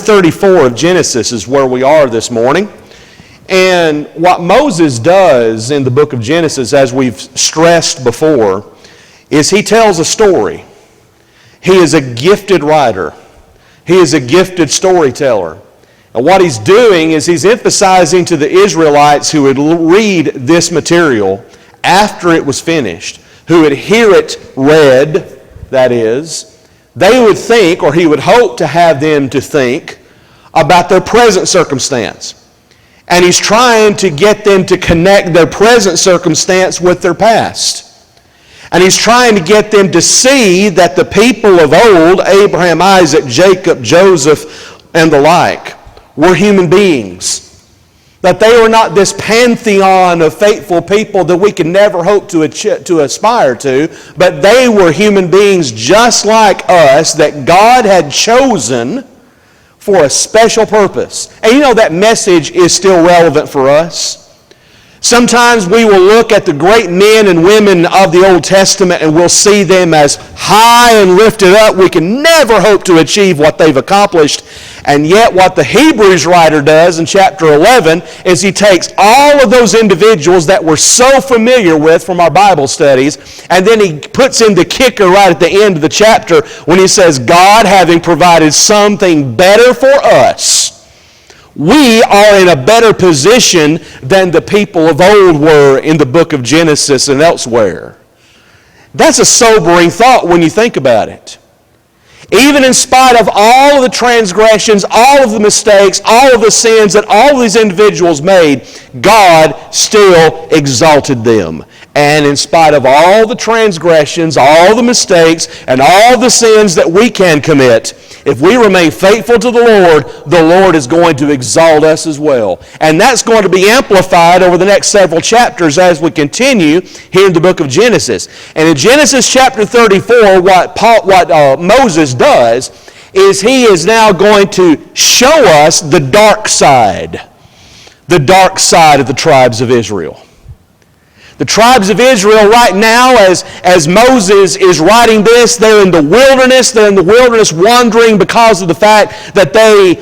34 of Genesis is where we are this morning. And what Moses does in the book of Genesis, as we've stressed before, is he tells a story. He is a gifted writer. He is a gifted storyteller. And what he's doing is he's emphasizing to the Israelites who would read this material after it was finished, who would hear it read, that is, they would think, or he would hope to have them to think, about their present circumstance. And he's trying to get them to connect their present circumstance with their past. And he's trying to get them to see that the people of old, Abraham, Isaac, Jacob, Joseph, and the like, were human beings. That they were not this pantheon of faithful people that we can never hope to aspire to, but they were human beings just like us that God had chosen for a special purpose. And you know that message is still relevant for us. Sometimes we will look at the great men and women of the Old Testament and we'll see them as high and lifted up. We can never hope to achieve what they've accomplished. And yet what the Hebrews writer does in chapter 11 is he takes all of those individuals that we're so familiar with from our Bible studies, and then he puts in the kicker right at the end of the chapter when he says, God having provided something better for us, we are in a better position than the people of old were in the book of Genesis and elsewhere. That's a sobering thought when you think about it. Even in spite of all of the transgressions, all of the mistakes, all of the sins that all of these individuals made, God still exalted them. And in spite of all the transgressions, all the mistakes, and all the sins that we can commit, if we remain faithful to the Lord is going to exalt us as well. And that's going to be amplified over the next several chapters as we continue here in the book of Genesis. And in Genesis chapter 34, what Moses does is he is now going to show us the dark side of the tribes of Israel. The tribes of Israel right now, as Moses is writing this, they're in the wilderness. They're in the wilderness wandering because of the fact that they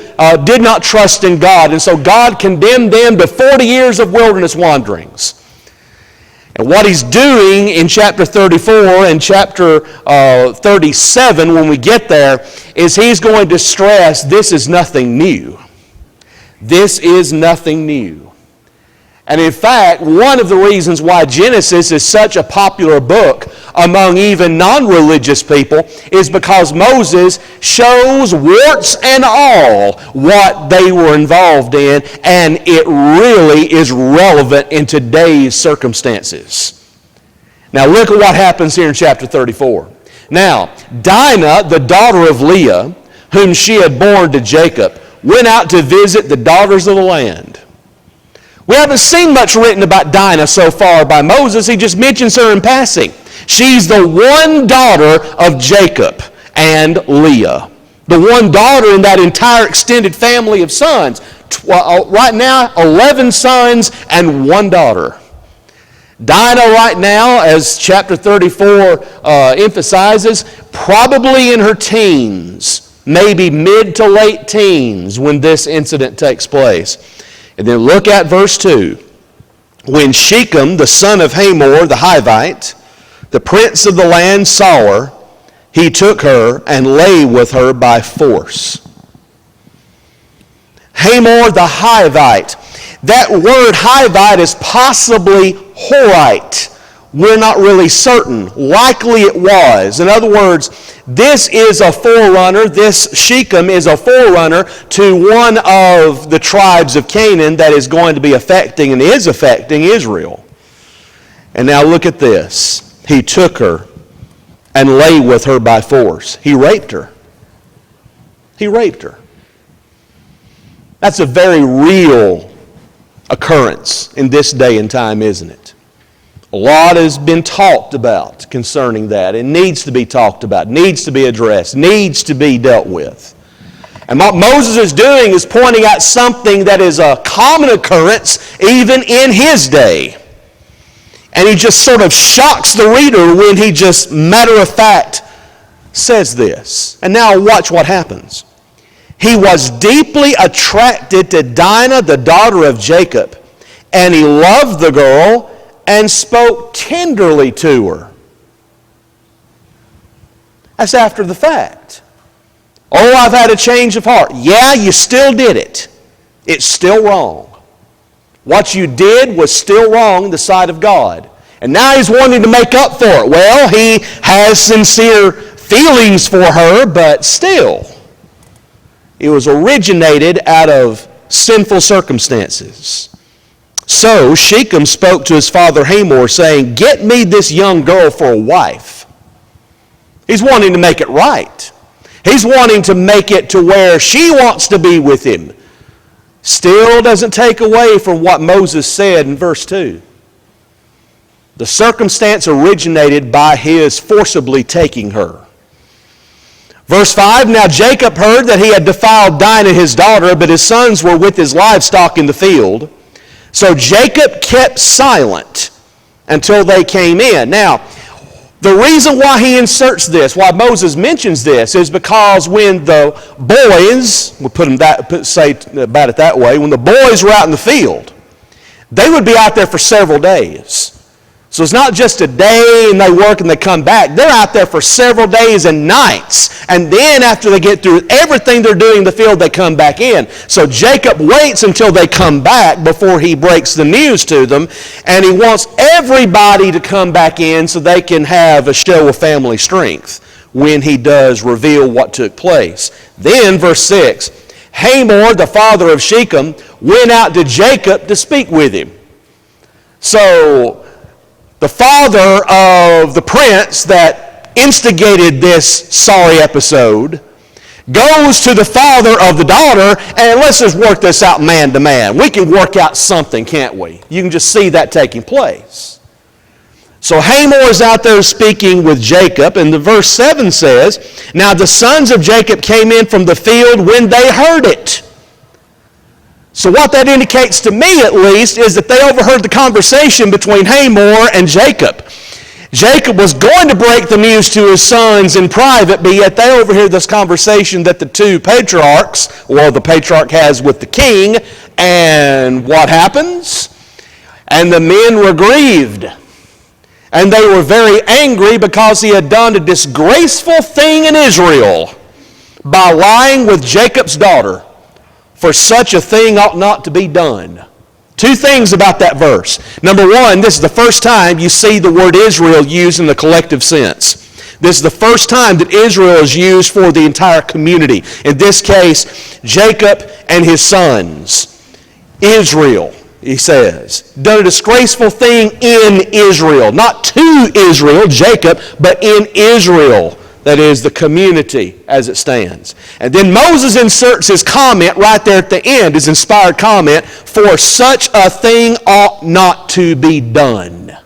did not trust in God. And so God condemned them to 40 years of wilderness wanderings. And what he's doing in chapter 34 and chapter 37, when we get there, is he's going to stress this is nothing new. This is nothing new. And in fact, one of the reasons why Genesis is such a popular book among even non-religious people is because Moses shows, warts and all, what they were involved in, and it really is relevant in today's circumstances. Now look at what happens here in chapter 34. Now, Dinah, the daughter of Leah, whom she had borne to Jacob, went out to visit the daughters of the land. We haven't seen much written about Dinah so far by Moses. He just mentions her in passing. She's the one daughter of Jacob and Leah. The one daughter in that entire extended family of sons. Right now, 11 sons and one daughter. Dinah right now, as chapter 34 emphasizes, probably in her teens, maybe mid to late teens when this incident takes place. And then look at verse 2. When Shechem, the son of Hamor, the Hivite, the prince of the land, saw her, he took her and lay with her by force. Hamor, the Hivite. That word Hivite is possibly Horite. We're not really certain. Likely it was. In other words, this is a forerunner, this Shechem is a forerunner to one of the tribes of Canaan that is going to be affecting and is affecting Israel. And now look at this. He took her and lay with her by force. He raped her. He raped her. That's a very real occurrence in this day and time, isn't it? A lot has been talked about concerning that. It needs to be talked about, needs to be addressed, needs to be dealt with. And what Moses is doing is pointing out something that is a common occurrence even in his day. And he just sort of shocks the reader when he just matter of fact says this. And now watch what happens. he was deeply attracted to Dinah, the daughter of Jacob, and he loved the girl and spoke tenderly to her. That's after the fact. Oh, I've had a change of heart. Yeah, you still did it. It's still wrong. What you did was still wrong in the sight of God. And now he's wanting to make up for it. Well, he has sincere feelings for her, but still, it was originated out of sinful circumstances. So Shechem spoke to his father Hamor, saying, "Get me this young girl for a wife." He's wanting to make it right. He's wanting to make it to where she wants to be with him. Still doesn't take away from what Moses said in verse 2. The circumstance originated by his forcibly taking her. Verse 5, now Jacob heard that he had defiled Dinah his daughter, but his sons were with his livestock in the field. So Jacob kept silent until they came in. Now, the reason why he inserts this, why Moses mentions this, is because when the boys, we'll say about it that way, when the boys were out in the field, they would be out there for several days. So it's not just a day and they work and they come back. They're out there for several days and nights. And then after they get through everything they're doing in the field, they come back in. So Jacob waits until they come back before he breaks the news to them. And he wants everybody to come back in so they can have a show of family strength when he does reveal what took place. Then, verse 6, Hamor, the father of Shechem, went out to Jacob to speak with him. So the father of the prince that instigated this sorry episode goes to the father of the daughter, and let's just work this out man to man. We can work out something, can't we? You can just see that taking place. So Hamor is out there speaking with Jacob, and the verse 7 says, now the sons of Jacob came in from the field when they heard it. So what that indicates to me, at least, is that they overheard the conversation between Hamor and Jacob. Jacob was going to break the news to his sons in private, but yet they overheard this conversation that the two patriarchs, or the patriarch has with the king, and what happens? And the men were grieved. And they were very angry because he had done a disgraceful thing in Israel by lying with Jacob's daughter. For such a thing ought not to be done. Two things about that verse. Number one, this is the first time you see the word Israel used in the collective sense. This is the first time that Israel is used for the entire community. In this case, Jacob and his sons. Israel, he says, done a disgraceful thing in Israel. Not to Israel, Jacob, but in Israel. That is the community as it stands. And then Moses inserts his comment right there at the end, his inspired comment, for such a thing ought not to be done.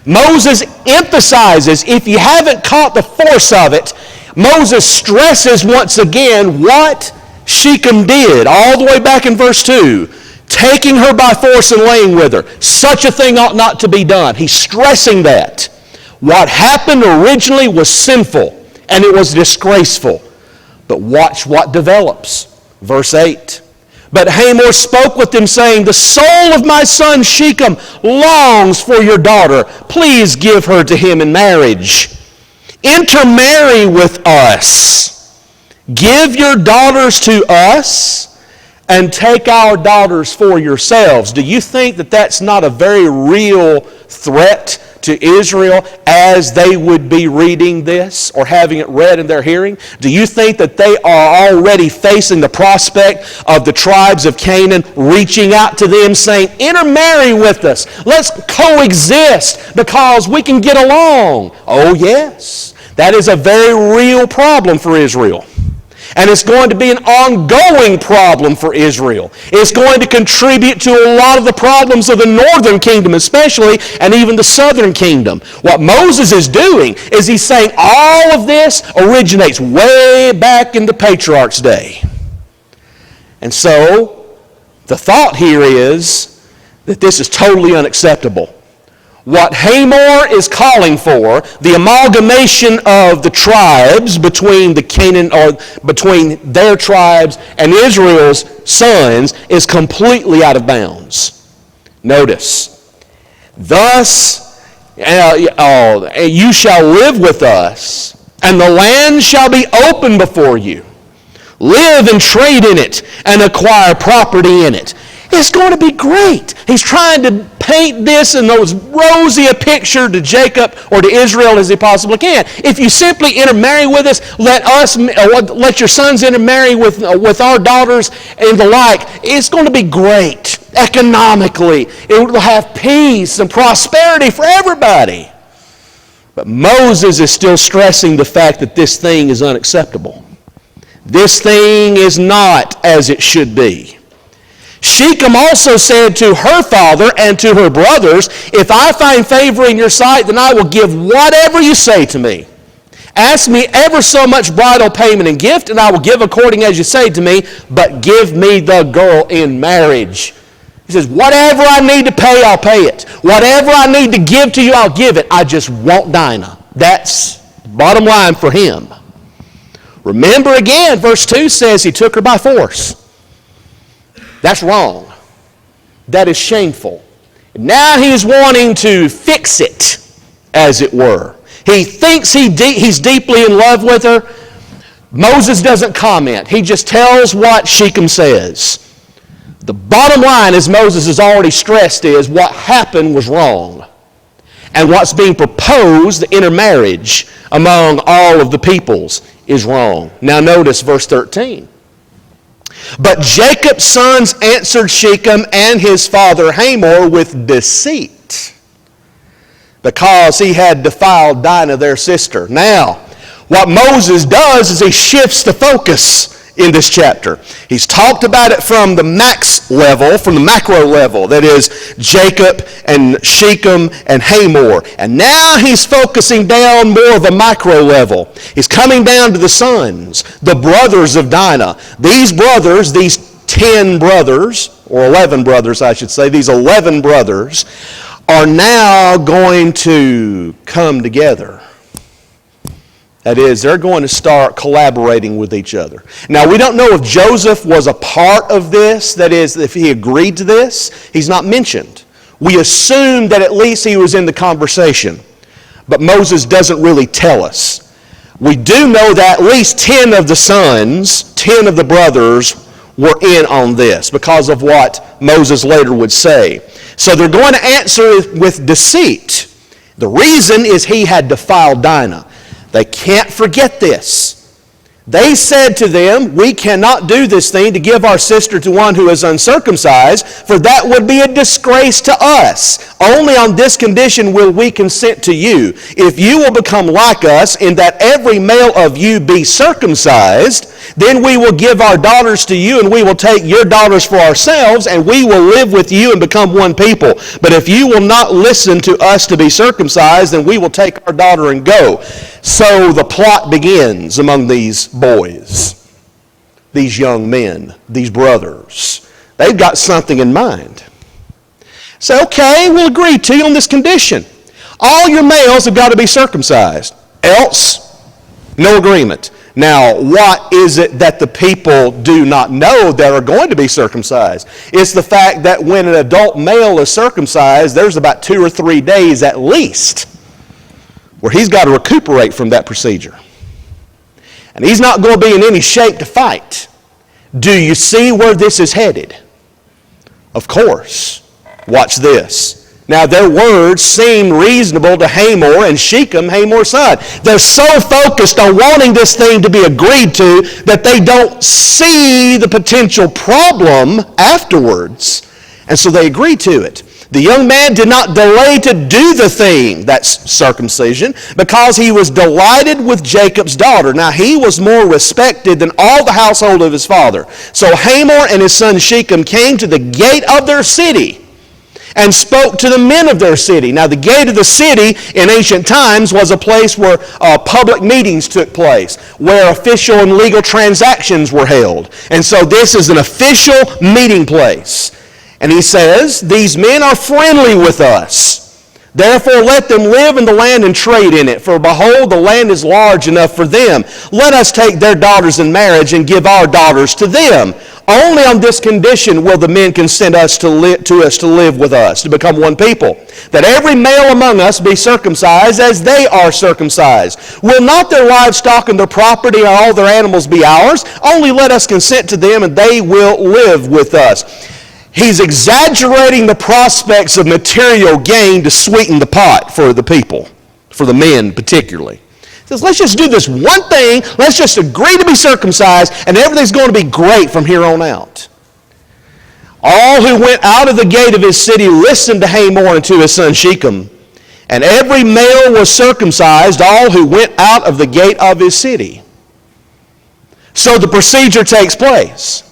Moses emphasizes, if you haven't caught the force of it, Moses stresses once again what Shechem did, all the way back in verse 2. Taking her by force and laying with her. Such a thing ought not to be done. He's stressing that. What happened originally was sinful, and it was disgraceful. But watch what develops. Verse 8. But Hamor spoke with him, saying, the soul of my son Shechem longs for your daughter. Please give her to him in marriage. Intermarry with us. Give your daughters to us, and take our daughters for yourselves. Do you think that that's not a very real threat to Israel as they would be reading this or having it read in their hearing? Do you think that they are already facing the prospect of the tribes of Canaan reaching out to them saying, intermarry with us, let's coexist because we can get along? Oh yes, that is a very real problem for Israel. And it's going to be an ongoing problem for Israel. It's going to contribute to a lot of the problems of the northern kingdom especially, and even the southern kingdom. What Moses is doing is he's saying all of this originates way back in the patriarch's day. And so the thought here is that this is totally unacceptable. What Hamor is calling for, the amalgamation of the tribes between the Canaan, or between their tribes and Israel's sons, is completely out of bounds. Notice, thus you shall live with us, and the land shall be open before you. Live and trade in it, and acquire property in it. It's going to be great. He's trying to paint this in as rosy a picture to Jacob or to Israel as he possibly can. If you simply intermarry with us, let your sons intermarry with our daughters and the like, it's going to be great economically. It will have peace and prosperity for everybody. But Moses is still stressing the fact that this thing is unacceptable. This thing is not as it should be. Shechem also said to her father and to her brothers, if I find favor in your sight, then I will give whatever you say to me. Ask me ever so much bridal payment and gift, and I will give according as you say to me, but give me the girl in marriage. He says, whatever I need to pay, I'll pay it. Whatever I need to give to you, I'll give it. I just want Dinah. That's bottom line for him. Remember again, verse 2 says he took her by force. That's wrong. That is shameful. Now he's wanting to fix it, as it were. He thinks he's deeply in love with her. Moses doesn't comment. He just tells what Shechem says. The bottom line, as Moses has already stressed, is what happened was wrong. And what's being proposed, the intermarriage among all of the peoples, is wrong. Now notice verse 13. But Jacob's sons answered Shechem and his father Hamor with deceit, because he had defiled Dinah, their sister. Now, what Moses does is he shifts the focus in this chapter. He's talked about it from the max level, from the macro level, that is Jacob and Shechem and Hamor. And now he's focusing down more of a micro level. He's coming down to the sons, the brothers of Dinah. These brothers, these 10 brothers, or 11 brothers I should say, these 11 brothers are now going to come together. That is, they're going to start collaborating with each other. Now, we don't know if Joseph was a part of this, that is, if he agreed to this. He's not mentioned. We assume that at least he was in the conversation, but Moses doesn't really tell us. We do know that at least 10 of the sons, 10 of the brothers were in on this because of what Moses later would say. So they're going to answer with deceit. The reason is he had defiled Dinah. They can't forget this. They said to them, we cannot do this thing to give our sister to one who is uncircumcised, for that would be a disgrace to us. Only on this condition will we consent to you. If you will become like us in that every male of you be circumcised, then we will give our daughters to you, and we will take your daughters for ourselves, and we will live with you and become one people. But if you will not listen to us to be circumcised, then we will take our daughter and go. So the plot begins among these boys, these young men, these brothers. They've got something in mind. Say, okay, we'll agree to you on this condition. All your males have got to be circumcised. Else, no agreement. Now, what is it that the people do not know that are going to be circumcised? It's the fact that when an adult male is circumcised, there's about 2 or 3 days at least where he's got to recuperate from that procedure. And he's not going to be in any shape to fight. Do you see where this is headed? Of course. Watch this. Now, their words seem reasonable to Hamor and Shechem, Hamor's son. They're so focused on wanting this thing to be agreed to that they don't see the potential problem afterwards. And so they agree to it. The young man did not delay to do the thing, that's circumcision, because he was delighted with Jacob's daughter. Now, he was more respected than all the household of his father. So Hamor and his son Shechem came to the gate of their city and spoke to the men of their city. Now, the gate of the city in ancient times was a place where public meetings took place, where official and legal transactions were held. And so this is an official meeting place. And he says, these men are friendly with us. Therefore let them live in the land and trade in it, for behold, the land is large enough for them. Let us take their daughters in marriage and give our daughters to them. Only on this condition will the men consent to live with us, to become one people, that every male among us be circumcised as they are circumcised. Will not their livestock and their property and all their animals be ours? Only let us consent to them, and they will live with us. He's exaggerating the prospects of material gain to sweeten the pot for the people, for the men particularly. He says, let's just do this one thing. Let's just agree to be circumcised, and everything's going to be great from here on out. All who went out of the gate of his city listened to Hamor and to his son Shechem, and every male was circumcised, all who went out of the gate of his city. So the procedure takes place.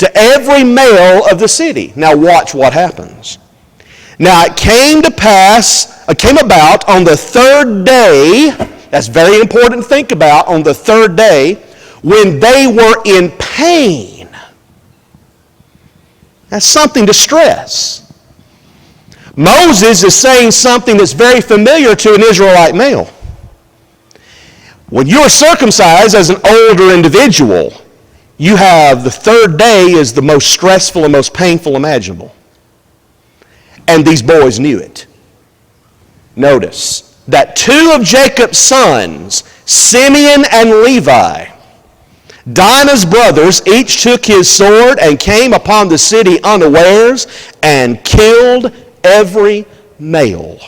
To every male of the city. Now watch what happens. Now it came about on the third day, that's very important to think about, on the third day, when they were in pain. That's something to stress. Moses is saying something that's very familiar to an Israelite male. When you're circumcised as an older individual, you have the third day is the most stressful and most painful imaginable. And these boys knew it. Notice that two of Jacob's sons, Simeon and Levi, Dinah's brothers, each took his sword and came upon the city unawares and killed every male.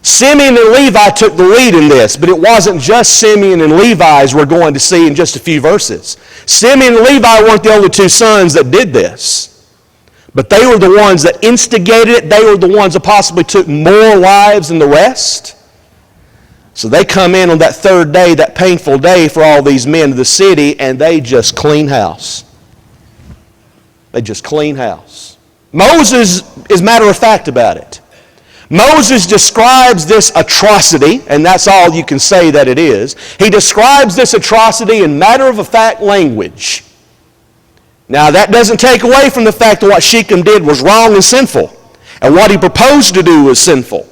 Simeon and Levi took the lead in this, but it wasn't just Simeon and Levi, as we're going to see in just a few verses. Simeon and Levi weren't the only two sons that did this, but they were the ones that instigated it. They were the ones that possibly took more lives than the rest. So they come in on that third day, that painful day for all these men of the city, and they just clean house. They just clean house. Moses is matter of fact about it. Moses describes this atrocity, and that's all you can say that it is. He describes this atrocity in matter-of-fact language. Now, that doesn't take away from the fact that what Shechem did was wrong and sinful, and what he proposed to do was sinful.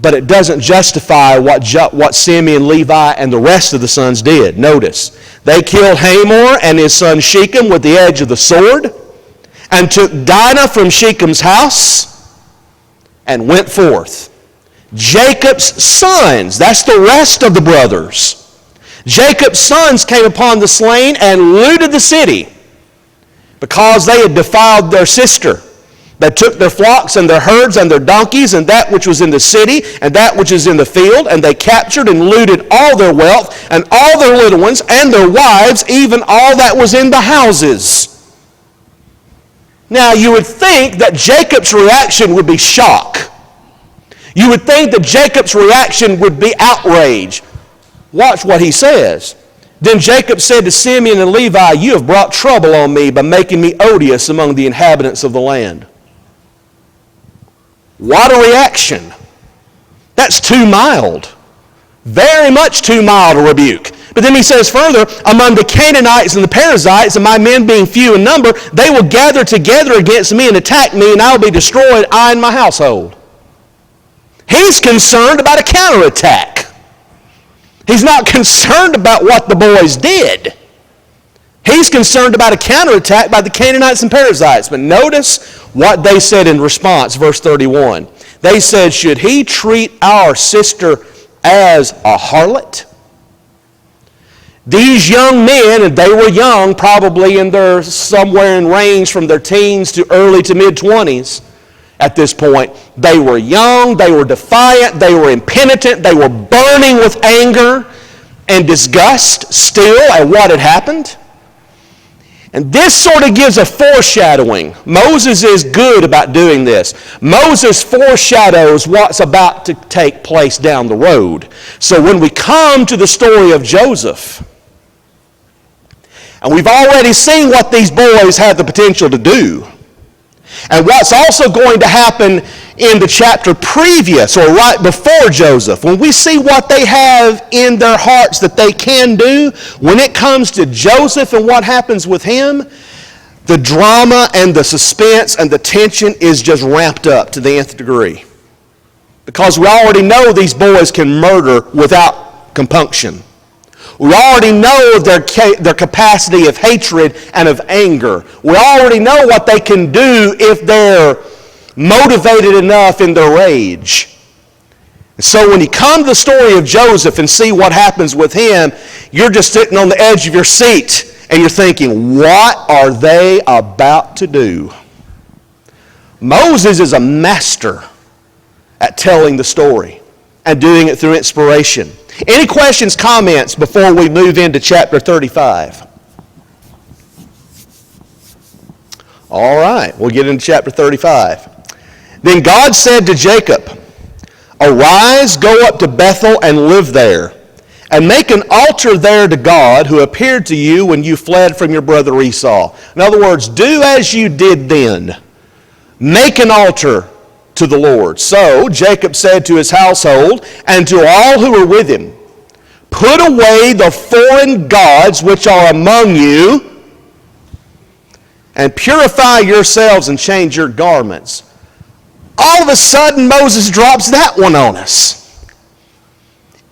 But it doesn't justify what Simeon, Levi, and the rest of the sons did. Notice, they killed Hamor and his son Shechem with the edge of the sword, and took Dinah from Shechem's house, and went forth. Jacob's sons, that's the rest of the brothers. Jacob's sons came upon the slain and looted the city because they had defiled their sister. They took their flocks and their herds and their donkeys and that which was in the city and that which is in the field, and they captured and looted all their wealth and all their little ones and their wives, even all that was in the houses. Now, you would think that Jacob's reaction would be shock. You would think that Jacob's reaction would be outrage. Watch what he says. Then Jacob said to Simeon and Levi, you have brought trouble on me by making me odious among the inhabitants of the land. What a reaction. That's too mild. Very much too mild a rebuke. But then he says further, among the Canaanites and the Perizzites, and my men being few in number, they will gather together against me and attack me, and I will be destroyed, I and my household. He's concerned about a counterattack. He's not concerned about what the boys did. He's concerned about a counterattack by the Canaanites and Perizzites. But notice what they said in response, verse 31. They said, should he treat our sister as a harlot? These young men, and they were young, probably in their somewhere in range from their teens to early to mid-20s at this point. They were young, they were defiant, they were impenitent, they were burning with anger and disgust still at what had happened. And this sort of gives a foreshadowing. Moses is good about doing this. Moses foreshadows what's about to take place down the road. So when we come to the story of Joseph, and we've already seen what these boys have the potential to do, and what's also going to happen in the chapter previous or right before Joseph, when we see what they have in their hearts that they can do, when it comes to Joseph and what happens with him, the drama and the suspense and the tension is just ramped up to the nth degree. Because we already know these boys can murder without compunction. We already know their capacity of hatred and of anger. We already know what they can do if they're motivated enough in their rage. And so when you come to the story of Joseph and see what happens with him, you're just sitting on the edge of your seat and you're thinking, what are they about to do? Moses is a master at telling the story and doing it through inspiration. Any questions, comments before we move into chapter 35? All right, we'll get into chapter 35. Then God said to Jacob, "Arise, go up to Bethel and live there, and make an altar there to God who appeared to you when you fled from your brother Esau." In other words, do as you did then. Make an altar to the Lord. So Jacob said to his household and to all who were with him, "Put away the foreign gods which are among you, and purify yourselves and change your garments." All of a sudden, Moses drops that one on us.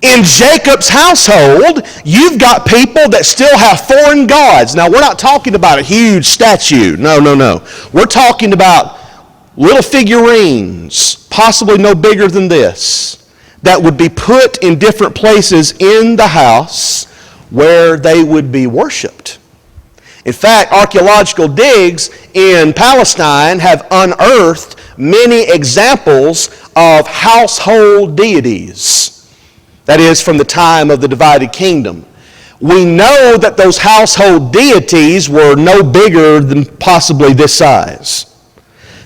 In Jacob's household, you've got people that still have foreign gods. Now, we're not talking about a huge statue. No. We're talking about little figurines, possibly no bigger than this, that would be put in different places in the house where they would be worshipped. In fact, archaeological digs in Palestine have unearthed many examples of household deities. That is, from the time of the divided kingdom. We know that those household deities were no bigger than possibly this size.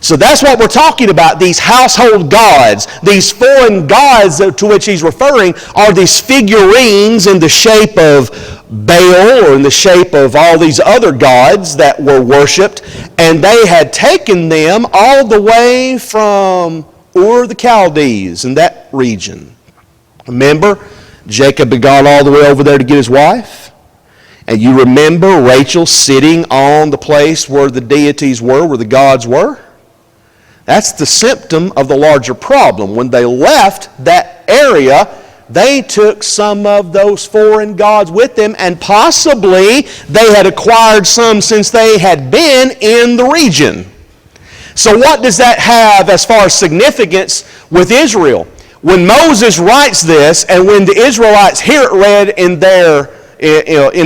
So that's what we're talking about, these household gods. These foreign gods to which he's referring are these figurines in the shape of Baal or in the shape of all these other gods that were worshipped. And they had taken them all the way from Ur the Chaldees in that region. Remember, Jacob had gone all the way over there to get his wife. And you remember Rachel sitting on the place where the deities were, where the gods were? That's the symptom of the larger problem. When they left that area, they took some of those foreign gods with them, and possibly they had acquired some since they had been in the region. So what does that have as far as significance with Israel? When Moses writes this, and when the Israelites hear it read in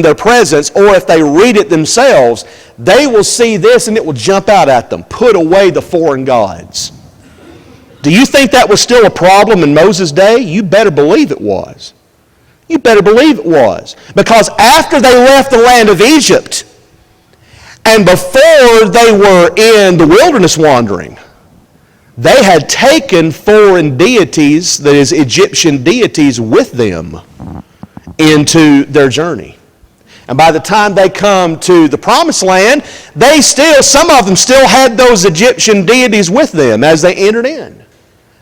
their presence, or if they read it themselves, they will see this and it will jump out at them. Put away the foreign gods. Do you think that was still a problem in Moses' day? You better believe it was. You better believe it was. Because after they left the land of Egypt, and before they were in the wilderness wandering, they had taken foreign deities, that is Egyptian deities, with them into their journey. And by the time they come to the promised land, some of them still had those Egyptian deities with them as they entered in.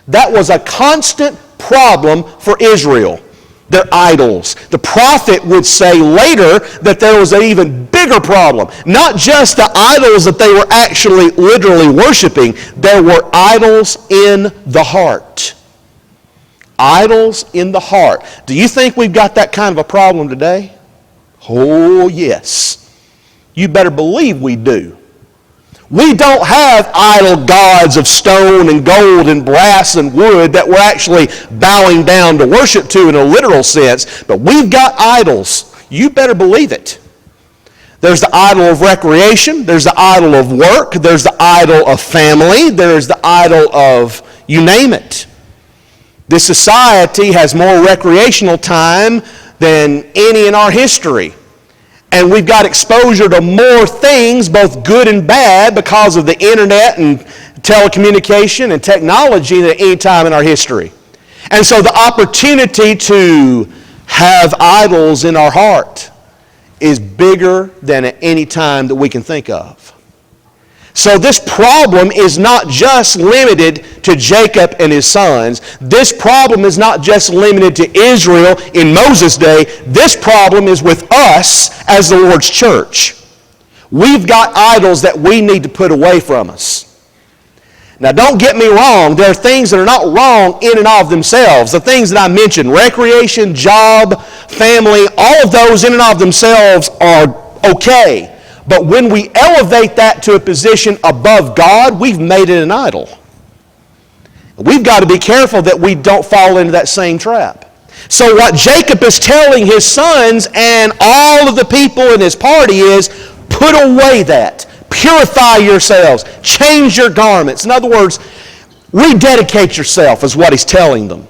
That was a constant problem for Israel, their idols. The prophet would say later that there was an even bigger problem. Not just the idols that they were actually literally worshiping, there were idols in the heart. Idols in the heart. Do you think we've got that kind of a problem today? Oh, yes. You better believe we do. We don't have idol gods of stone and gold and brass and wood that we're actually bowing down to worship to in a literal sense, but we've got idols. You better believe it. There's the idol of recreation. There's the idol of work. There's the idol of family. There's the idol of you name it. This society has more recreational time than any in our history. And we've got exposure to more things, both good and bad, because of the internet and telecommunication and technology than any time in our history. And so the opportunity to have idols in our heart is bigger than at any time that we can think of. So this problem is not just limited to Jacob and his sons. This problem is not just limited to Israel in Moses' day. This problem is with us as the Lord's church. We've got idols that we need to put away from us. Now, don't get me wrong. There are things that are not wrong in and of themselves. The things that I mentioned, recreation, job, family, all of those in and of themselves are okay. But when we elevate that to a position above God, we've made it an idol. We've got to be careful that we don't fall into that same trap. So what Jacob is telling his sons and all of the people in his party is, put away that. Purify yourselves. Change your garments. In other words, rededicate yourself is what he's telling them.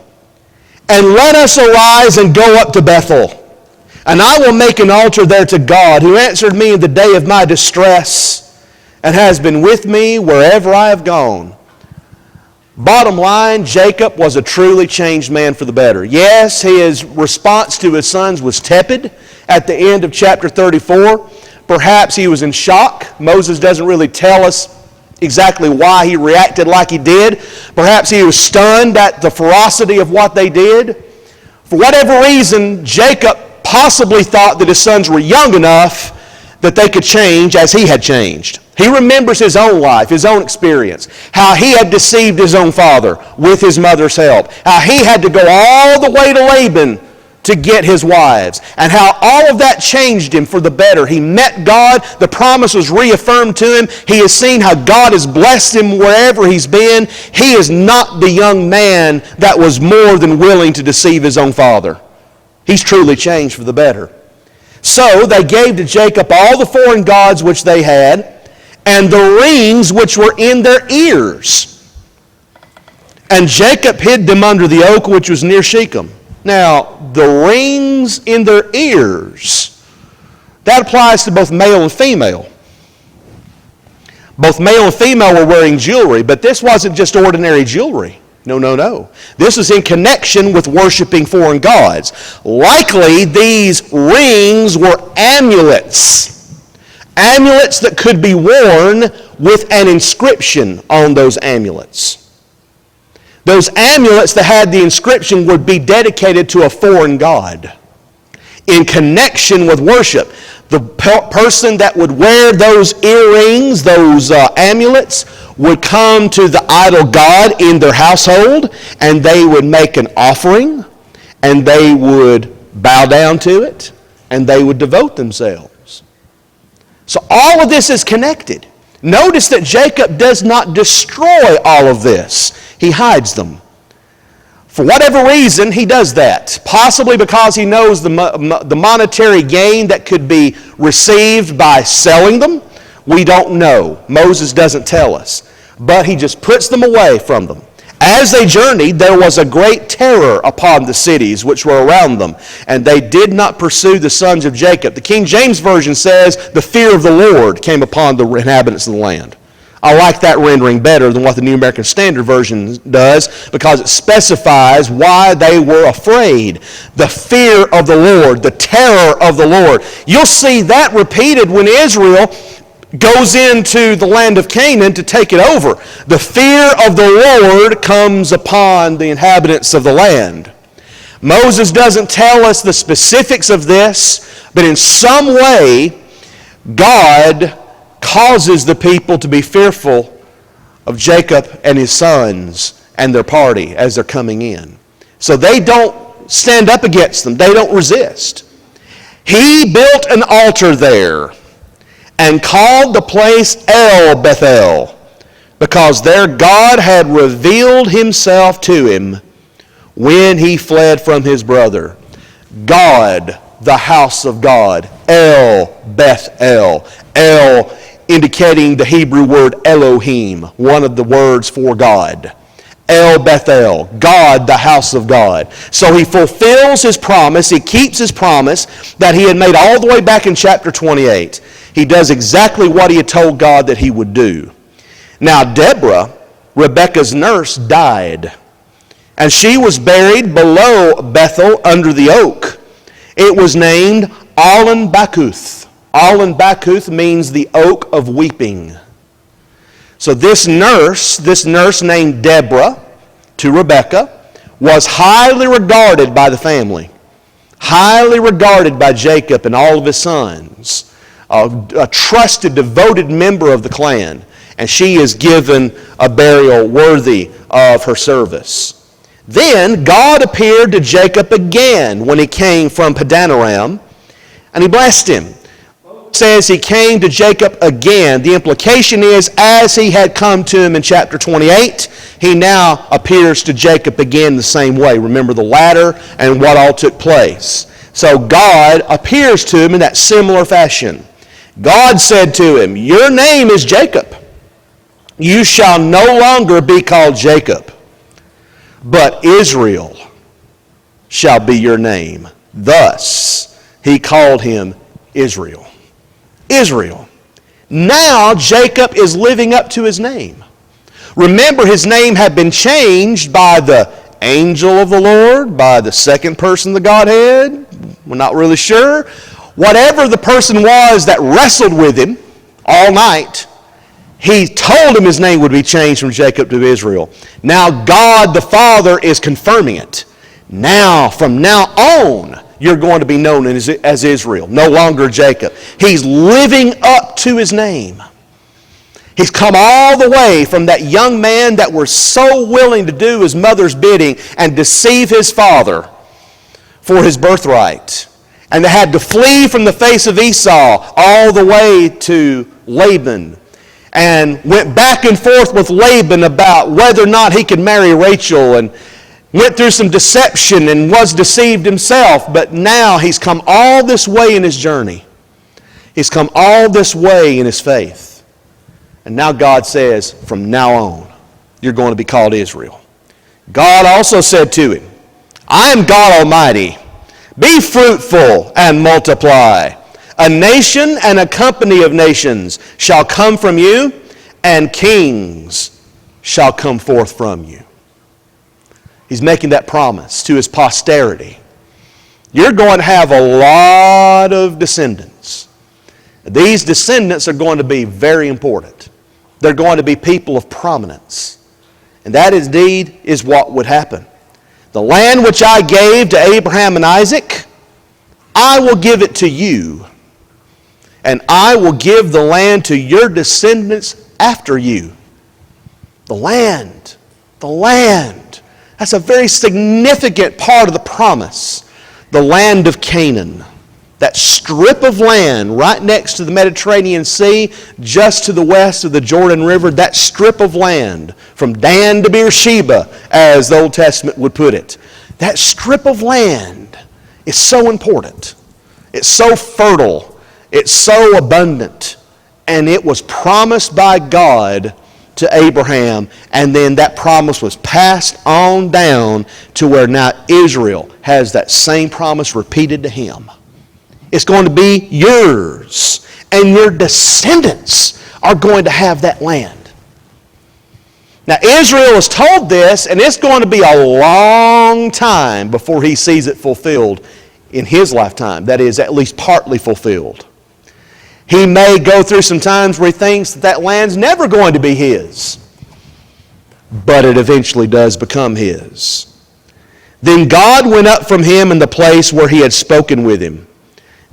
And let us arise and go up to Bethel. And I will make an altar there to God, who answered me in the day of my distress and has been with me wherever I have gone. Bottom line, Jacob was a truly changed man for the better. Yes, his response to his sons was tepid at the end of chapter 34. Perhaps he was in shock. Moses doesn't really tell us exactly why he reacted like he did. Perhaps he was stunned at the ferocity of what they did. For whatever reason, Jacob possibly thought that his sons were young enough that they could change as he had changed. He remembers his own life, his own experience, how he had deceived his own father with his mother's help, how he had to go all the way to Laban to get his wives, and how all of that changed him for the better. He met God. The promise was reaffirmed to him. He has seen how God has blessed him wherever he's been. He is not the young man that was more than willing to deceive his own father. He's truly changed for the better. So they gave to Jacob all the foreign gods which they had, and the rings which were in their ears. And Jacob hid them under the oak which was near Shechem. Now, the rings in their ears, that applies to both male and female. Both male and female were wearing jewelry, but this wasn't just ordinary jewelry. No. This is in connection with worshiping foreign gods. Likely, these rings were amulets. Amulets that could be worn with an inscription on those amulets. Those amulets that had the inscription would be dedicated to a foreign god in connection with worship. The person that would wear those earrings, those amulets, would come to the idol god in their household, and they would make an offering, and they would bow down to it, and they would devote themselves. So all of this is connected. Notice that Jacob does not destroy all of this. He hides them. For whatever reason, he does that. Possibly because he knows the monetary gain that could be received by selling them. We don't know. Moses doesn't tell us. But he just puts them away from them. As they journeyed, there was a great terror upon the cities which were around them, and they did not pursue the sons of Jacob. The King James Version says, the fear of the Lord came upon the inhabitants of the land. I like that rendering better than what the New American Standard Version does, because it specifies why they were afraid. The fear of the Lord, the terror of the Lord. You'll see that repeated when Israel goes into the land of Canaan to take it over. The fear of the Lord comes upon the inhabitants of the land. Moses doesn't tell us the specifics of this, but in some way, God causes the people to be fearful of Jacob and his sons and their party as they're coming in. So they don't stand up against them. They don't resist. He built an altar there and called the place El Bethel, because there God had revealed himself to him when he fled from his brother. God, the house of God. El Bethel. El indicating the Hebrew word Elohim, one of the words for God. El Bethel, God, the house of God. So he fulfills his promise. He keeps his promise that he had made all the way back in chapter 28. He does exactly what he had told God that he would do. Now Deborah, Rebekah's nurse, died, and she was buried below Bethel under the oak. It was named Allon Bakuth. Allon Bakuth means the oak of weeping. So this nurse named Deborah to Rebekah, was highly regarded by the family, highly regarded by Jacob and all of his sons. a trusted, devoted member of the clan, and she is given a burial worthy of her service. Then God appeared to Jacob again when he came from Padanaram, and he blessed him. It says he came to Jacob again. The implication is, as he had come to him in chapter 28, he now appears to Jacob again the same way. Remember the ladder and what all took place. So God appears to him in that similar fashion. God said to him, "Your name is Jacob. You shall no longer be called Jacob, but Israel shall be your name." Thus he called him Israel. Israel. Now Jacob is living up to his name. Remember, his name had been changed by the angel of the Lord, by the second person of the Godhead. We're not really sure. Whatever the person was that wrestled with him all night, he told him his name would be changed from Jacob to Israel. Now God the Father is confirming it. Now, from now on, you're going to be known as Israel, no longer Jacob. He's living up to his name. He's come all the way from that young man that was so willing to do his mother's bidding and deceive his father for his birthright, and they had to flee from the face of Esau all the way to Laban, and went back and forth with Laban about whether or not he could marry Rachel, and went through some deception and was deceived himself. But now he's come all this way in his journey. He's come all this way in his faith. And now God says, from now on, you're going to be called Israel. God also said to him, "I am God Almighty. Be fruitful and multiply. A nation and a company of nations shall come from you, and kings shall come forth from you." He's making that promise to his posterity. You're going to have a lot of descendants. These descendants are going to be very important. They're going to be people of prominence. And that indeed is what would happen. "The land which I gave to Abraham and Isaac, I will give it to you. And I will give the land to your descendants after you." The land. The land. That's a very significant part of the promise. The land of Canaan. That strip of land right next to the Mediterranean Sea, just to the west of the Jordan River, that strip of land from Dan to Beersheba, as the Old Testament would put it. That strip of land is so important. It's so fertile. It's so abundant. And it was promised by God to Abraham, and then that promise was passed on down to where now Israel has that same promise repeated to him. It's going to be yours, and your descendants are going to have that land. Now Israel is told this, and it's going to be a long time before he sees it fulfilled in his lifetime. That is, at least partly fulfilled. He may go through some times where he thinks that land's never going to be his. But it eventually does become his. Then God went up from him in the place where he had spoken with him.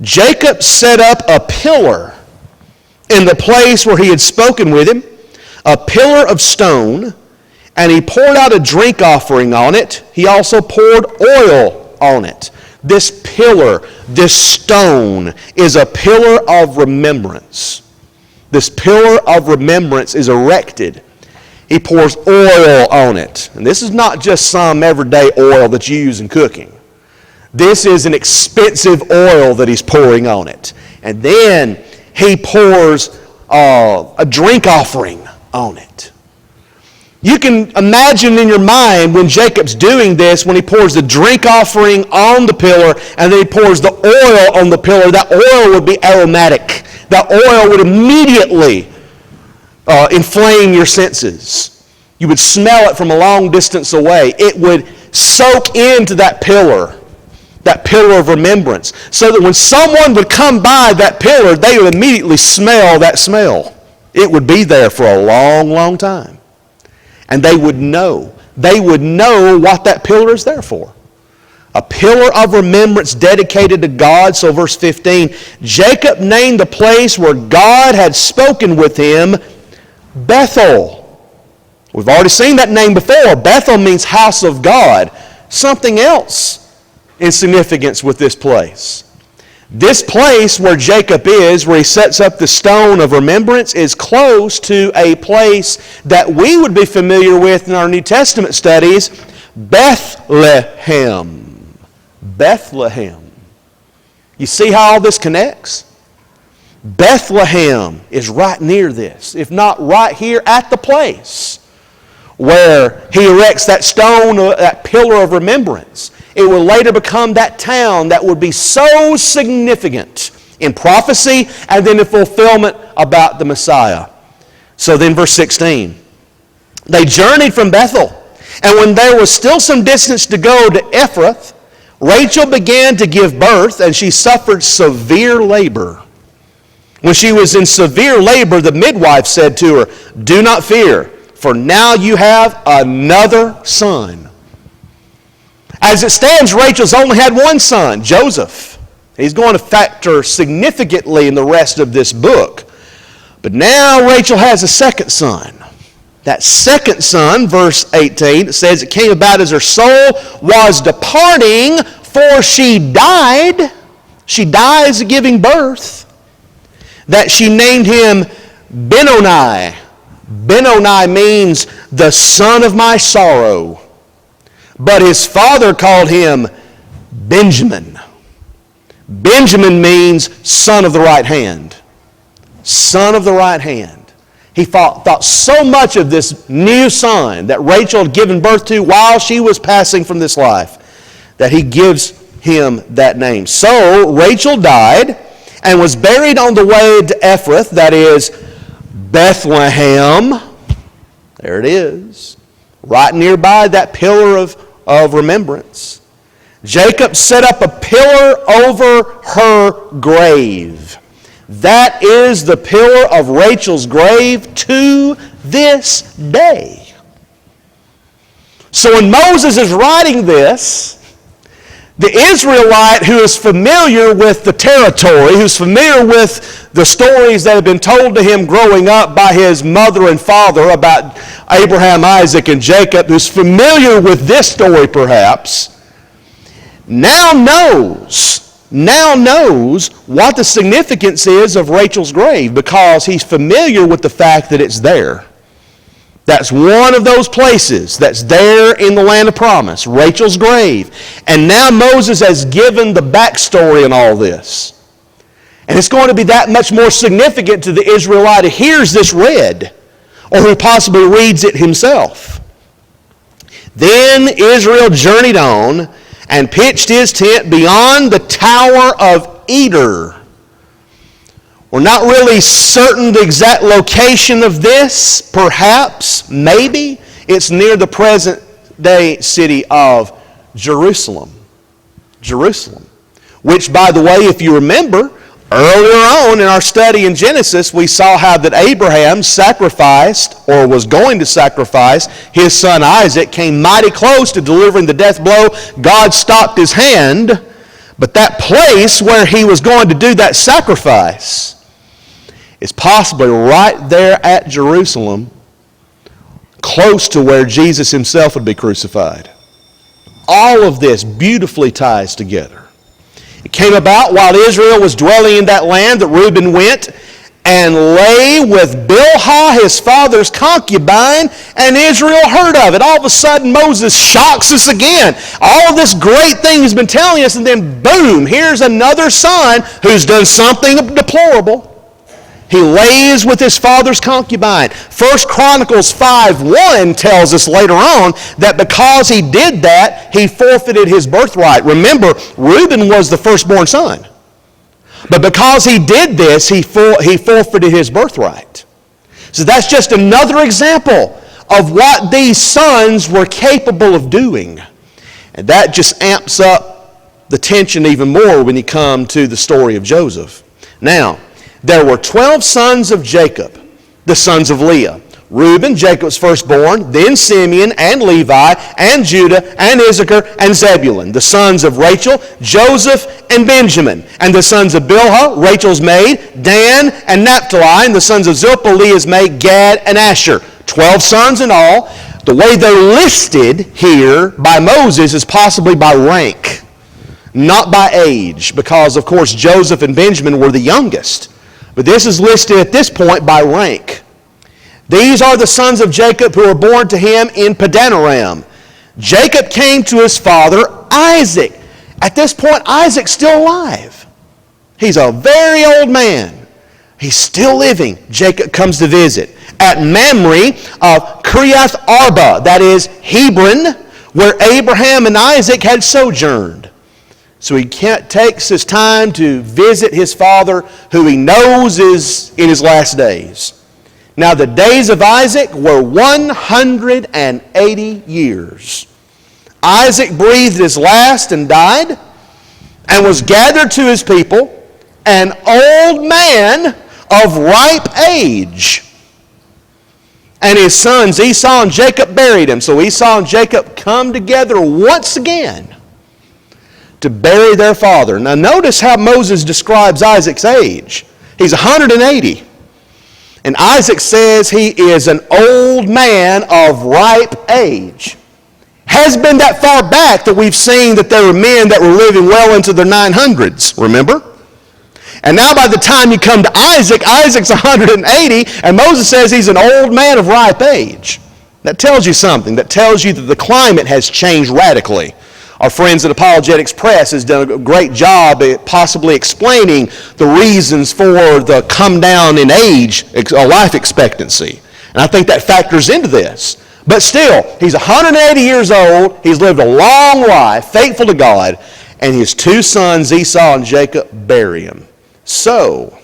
Jacob set up a pillar in the place where he had spoken with him, a pillar of stone, and he poured out a drink offering on it. He also poured oil on it. This pillar, this stone, is a pillar of remembrance. This pillar of remembrance is erected. He pours oil on it. And this is not just some everyday oil that you use in cooking. This is an expensive oil that he's pouring on it. And then he pours a drink offering on it. You can imagine in your mind when Jacob's doing this, when he pours the drink offering on the pillar and then he pours the oil on the pillar, that oil would be aromatic. That oil would immediately inflame your senses. You would smell it from a long distance away. It would soak into that pillar of remembrance, so that when someone would come by that pillar, they would immediately smell that smell. It would be there for a long, long time. And they would know what that pillar is there for. A pillar of remembrance dedicated to God. So verse 15, Jacob named the place where God had spoken with him Bethel. We've already seen that name before. Bethel means house of God. Something else in significance with this place. This place where Jacob is, where he sets up the stone of remembrance, is close to a place that we would be familiar with in our New Testament studies, Bethlehem. Bethlehem. You see how all this connects? Bethlehem is right near this, if not right here at the place where he erects that stone, that pillar of remembrance. It will later become that town that would be so significant in prophecy and then in fulfillment about the Messiah. So then verse 16. They journeyed from Bethel, and when there was still some distance to go to Ephrath, Rachel began to give birth, and she suffered severe labor. When she was in severe labor, the midwife said to her, "Do not fear, for now you have another son." As it stands, Rachel's only had one son, Joseph. He's going to factor significantly in the rest of this book. But now Rachel has a second son. That second son, verse 18, it says, it came about as her soul was departing, for she died. She dies giving birth. That she named him Benoni. Benoni means the son of my sorrow. But his father called him Benjamin. Benjamin means son of the right hand. Son of the right hand. He thought so much of this new son that Rachel had given birth to while she was passing from this life that he gives him that name. So Rachel died and was buried on the way to Ephrath, that is Bethlehem. There it is. Right nearby that pillar of remembrance. Jacob set up a pillar over her grave. That is the pillar of Rachel's grave to this day. So when Moses is writing this, the Israelite who is familiar with the territory, who's familiar with the stories that have been told to him growing up by his mother and father about Abraham, Isaac, and Jacob, who's familiar with this story perhaps, now knows what the significance is of Rachel's grave because he's familiar with the fact that it's there. That's one of those places that's there in the land of promise, Rachel's grave. And now Moses has given the backstory in all this. And it's going to be that much more significant to the Israelite who hears this read, or who possibly reads it himself. Then Israel journeyed on and pitched his tent beyond the Tower of Eder. We're not really certain the exact location of this. Perhaps, maybe, it's near the present-day city of Jerusalem. Jerusalem. Which, by the way, if you remember, earlier on in our study in Genesis, we saw how that Abraham sacrificed, or was going to sacrifice, his son Isaac, came mighty close to delivering the death blow. God stopped his hand, but that place where he was going to do that sacrifice is possibly right there at Jerusalem, close to where Jesus himself would be crucified. All of this beautifully ties together. It came about while Israel was dwelling in that land that Reuben went and lay with Bilhah, his father's concubine, and Israel heard of it. All of a sudden, Moses shocks us again. All of this great thing he's been telling us, and then boom, here's another son who's done something deplorable. He lays with his father's concubine. 1 Chronicles 5:1 tells us later on that because he did that, he forfeited his birthright. Remember, Reuben was the firstborn son. But because he did this, he forfeited his birthright. So that's just another example of what these sons were capable of doing. And that just amps up the tension even more when you come to the story of Joseph. Now, there were 12 sons of Jacob, the sons of Leah. Reuben, Jacob's firstborn, then Simeon and Levi and Judah and Issachar and Zebulun, the sons of Rachel, Joseph and Benjamin, and the sons of Bilhah, Rachel's maid, Dan and Naphtali, and the sons of Zilpah, Leah's maid, Gad and Asher. 12 sons in all. The way they're listed here by Moses is possibly by rank, not by age, because of course Joseph and Benjamin were the youngest. But this is listed at this point by rank. These are the sons of Jacob who were born to him in Padanaram. Jacob came to his father Isaac. At this point, Isaac's still alive. He's a very old man. He's still living. Jacob comes to visit at Mamre of Kiriath Arba, that is Hebron, where Abraham and Isaac had sojourned. So he takes his time to visit his father, who he knows is in his last days. Now the days of Isaac were 180 years. Isaac breathed his last and died, and was gathered to his people, an old man of ripe age. And his sons Esau and Jacob buried him. So Esau and Jacob come together once again to bury their father. Now notice how Moses describes Isaac's age. He's 180. And Isaac says he is an old man of ripe age. Has been that far back that we've seen that there were men that were living well into their 900s, remember? And now by the time you come to Isaac, Isaac's 180, and Moses says he's an old man of ripe age. That tells you something. That tells you that the climate has changed radically. Our friends at Apologetics Press has done a great job at possibly explaining the reasons for the come down in age, life expectancy. And I think that factors into this. But still, he's 180 years old. He's lived a long life, faithful to God. And his two sons, Esau and Jacob, bury him. So,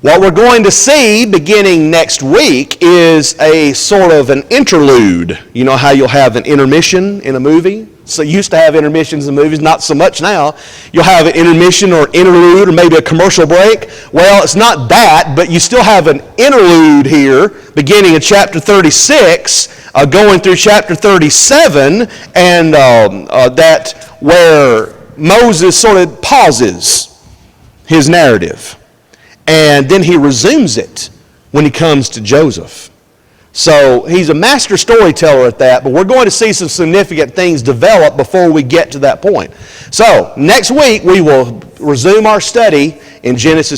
what we're going to see beginning next week is a sort of an interlude. You know how you'll have an intermission in a movie? So you used to have intermissions in movies, not so much now. You'll have an intermission or interlude or maybe a commercial break. Well, it's not that, but you still have an interlude here beginning in chapter 36, going through chapter 37, and that where Moses sort of pauses his narrative. And then he resumes it when he comes to Joseph. So he's a master storyteller at that, but we're going to see some significant things develop before we get to that point. So next week we will resume our study in Genesis